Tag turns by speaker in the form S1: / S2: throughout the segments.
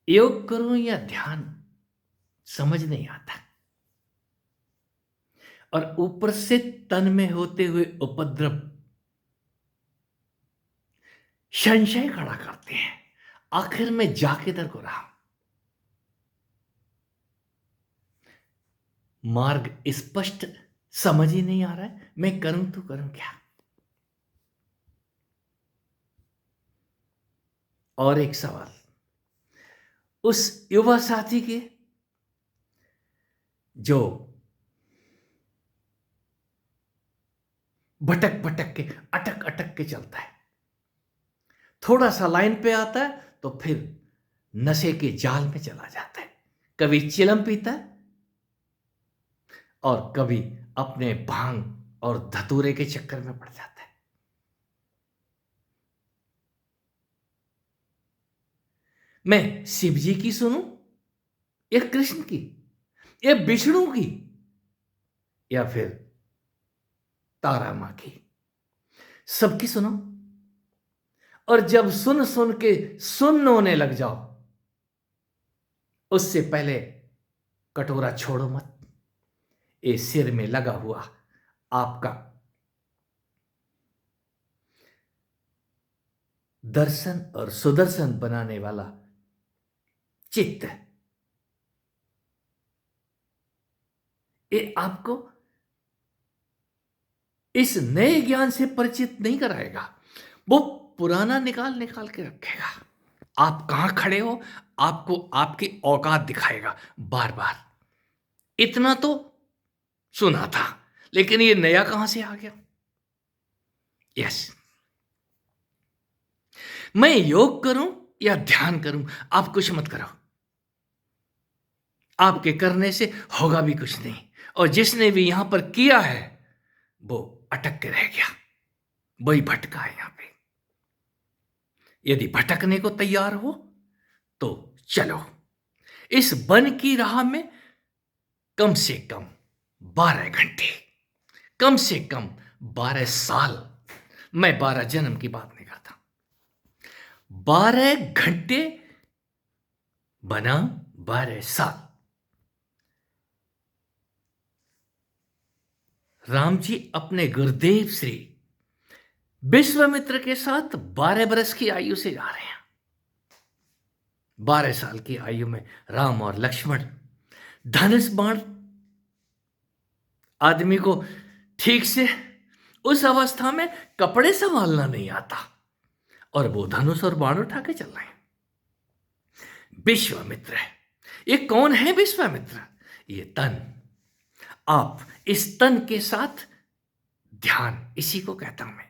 S1: योग करूं या ध्यान समझ नहीं आता, और ऊपर से तन में होते हुए उपद्रव संशय खड़ा करते हैं। आखिर में जाके दर को रहा, मार्ग स्पष्ट समझ ही नहीं आ रहा है, मैं करूं तो करूं क्या। और एक सवाल उस युवा साथी के जो भटक भटक के अटक अटक के चलता है, थोड़ा सा लाइन पे आता है तो फिर नशे के जाल में चला जाता है। कभी चिलम पीता है और कभी अपने भांग और धतूरे के चक्कर में पड़ जाता है। मैं शिव जी की सुनूं या कृष्ण की या विष्णु की या फिर तारा मां की, सबकी सुनो। और जब सुन सुन के सुन्न होने लग जाओ, उससे पहले कटोरा छोड़ो मत। ये सिर में लगा हुआ आपका दर्शन और सुदर्शन बनाने वाला चित्त, ये आपको इस नए ज्ञान से परिचित नहीं कराएगा, वो पुराना निकाल निकाल के रखेगा। आप कहां खड़े हो आपको आपकी औकात दिखाएगा बार बार। इतना तो सुना था, लेकिन ये नया कहां से आ गया। यस, मैं योग करूं या ध्यान करूं, आप कुछ मत करो। आपके करने से होगा भी कुछ नहीं, और जिसने भी यहां पर किया है वो अटक के रह गया, वही भटका है यहां पे। यदि भटकने को तैयार हो तो चलो इस वन की राह में कम से कम 12 घंटे, कम से कम 12 साल। मैं 12 जन्म की बात नहीं करता, 12 घंटे बना 12 साल। राम जी अपने गुरुदेव श्री विश्वामित्र के साथ 12 बरस की आयु से जा रहे हैं। 12 साल की आयु में राम और लक्ष्मण, धनुष बाण आदमी को ठीक से उस अवस्था में कपड़े संभालना नहीं आता, और वो धनुष और बाण उठा के चल रहे हैं। विश्वामित्र है, ये कौन है विश्वामित्र? ये तन। आप इस तन के साथ ध्यान, इसी को कहता हूं मैं।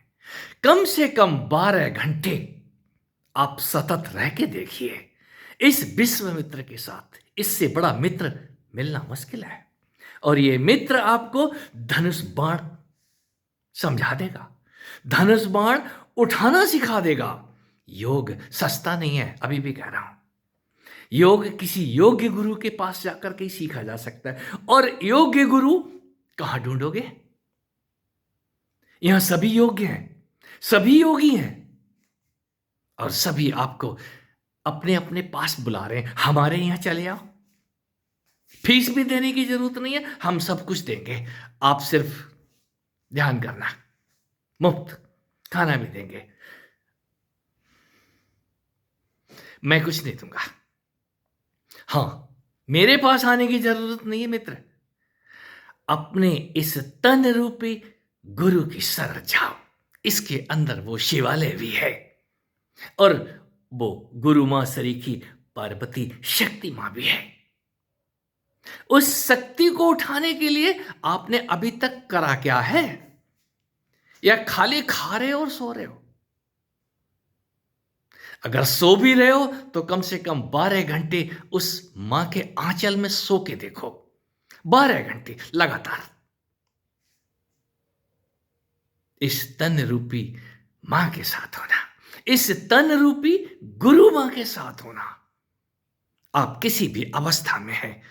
S1: कम से कम 12 घंटे आप सतत रह के देखिए इस विश्वामित्र के साथ। इससे बड़ा मित्र मिलना मुश्किल है, और ये मित्र आपको धनुष बाण समझा देगा, धनुष बाण उठाना सिखा देगा। योग सस्ता नहीं है, अभी भी कह रहा हूं। योग किसी योग्य गुरु के पास जाकर के ही सीखा जा सकता है, और योग्य गुरु कहां ढूंढोगे? यहां सभी योग्य हैं, सभी योगी हैं, और सभी आपको अपने अपने पास बुला रहे हैं, हमारे यहां चले आओ। फीस भी देने की जरूरत नहीं है, हम सब कुछ देंगे, आप सिर्फ ध्यान करना, मुफ्त खाना भी देंगे। मैं कुछ नहीं दूंगा। हां, मेरे पास आने की जरूरत नहीं है मित्र। अपने इस तन रूपी गुरु की शरण जाओ, इसके अंदर वो शिवालय भी है, और वो गुरु मां सरीखी पार्वती शक्ति मां भी है। उस शक्ति को उठाने के लिए आपने अभी तक करा क्या है? या खाली खा रहे हो और सो रहे हो? अगर सो भी रहे हो तो कम से कम 12 घंटे उस मां के आंचल में सो के देखो, 12 घंटे लगातार। इस तन रूपी मां के साथ होना, इस तन रूपी गुरु मां के साथ होना। आप किसी भी अवस्था में हैं,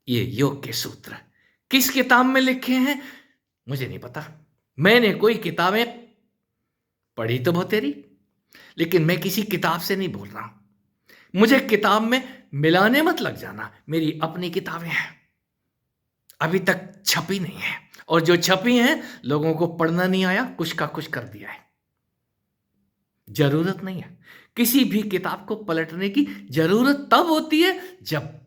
S1: ये योग के सूत्र किस किताब में लिखे हैं मुझे नहीं पता। मैंने कोई किताबें पढ़ी तो बहुतेरी, लेकिन मैं किसी किताब से नहीं बोल रहा हूं। मुझे किताब में मिलाने मत लग जाना, मेरी अपनी किताबें हैं, अभी तक छपी नहीं है, और जो छपी हैं लोगों को पढ़ना नहीं आया, कुछ का कुछ कर दिया है। जरूरत नहीं है किसी भी किताब को पलटने की। जरूरत तब होती है जब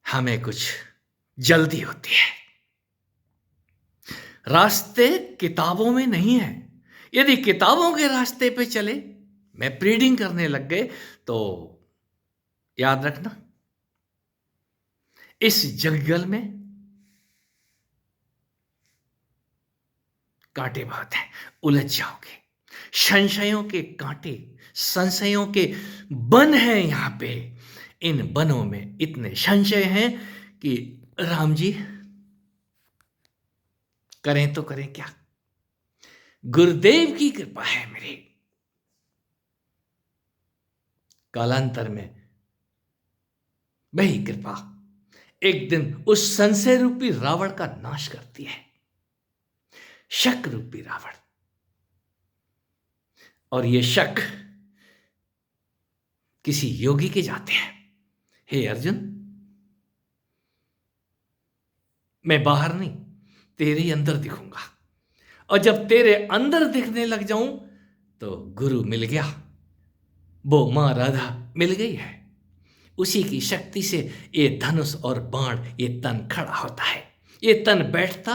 S1: हमें कुछ जल्दी होती है। रास्ते किताबों में नहीं है। यदि किताबों के रास्ते पे चले, मैं रीडिंग करने लग गए, तो याद रखना इस जंगल में कांटे बहुत हैं, उलझ जाओगे। संशयों के कांटे, संशयों के वन हैं यहां पे। इन वनों में इतने संशय हैं कि राम जी करें तो करें क्या। गुरुदेव की कृपा है मेरी। कालांतर में वही कृपा एक दिन उस संशय रूपी रावण का नाश करती है, शक रूपी रावण। और ये शक किसी योगी के जाते हैं। हे अर्जुन, मैं बाहर नहीं, तेरे ही अंदर दिखूंगा, और जब तेरे अंदर दिखने लग जाऊं तो गुरु मिल गया, वो मां राधा मिल गई है। उसी की शक्ति से ये धनुष और बाण, ये तन खड़ा होता है। ये तन बैठता,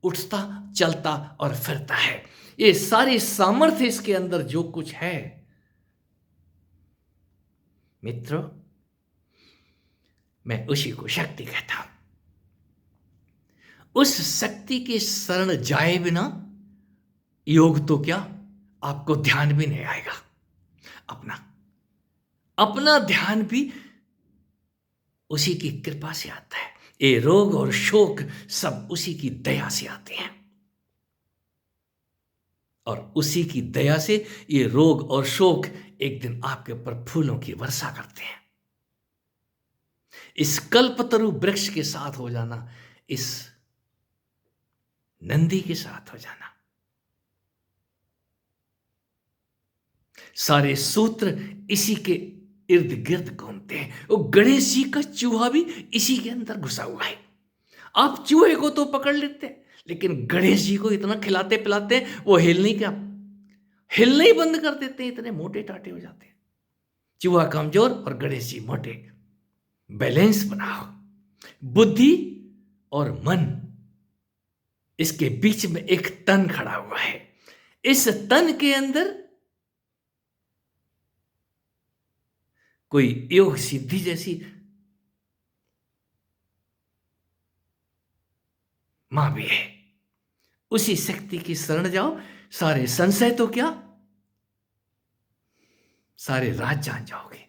S1: उठता, चलता और फिरता है। ये सारी सामर्थ्य इसके अंदर जो कुछ है, मित्रों, मैं उसी को शक्ति कहता हूं। उस शक्ति की शरण जाए बिना योग तो क्या, आपको ध्यान भी नहीं आएगा। अपना अपना ध्यान भी उसी की कृपा से आता है। ये रोग और शोक सब उसी की दया से आते हैं, और उसी की दया से ये रोग और शोक एक दिन आपके ऊपर फूलों की वर्षा करते हैं। इस कल्पतरु वृक्ष के साथ हो जाना, इस नंदी के साथ हो जाना, सारे सूत्र इसी के इर्द गिर्द घूमते हैं। वो गणेश जी का चूहा भी इसी के अंदर घुसा हुआ है। आप चूहे को तो पकड़ लेते हैं, लेकिन गणेश जी को इतना खिलाते पिलाते हैं, वो हिलने ही बंद कर देते हैं, इतने मोटे टाटे हो जाते हैं। चूहा कमजोर और गणेश जी मोटे। बैलेंस बनाओ। बुद्धि और मन, इसके बीच में एक तन खड़ा हुआ है। इस तन के अंदर कोई योग सिद्धि जैसी मां भी है। उसी शक्ति की शरण जाओ, सारे संशय तो क्या, सारे राज जान जाओगे।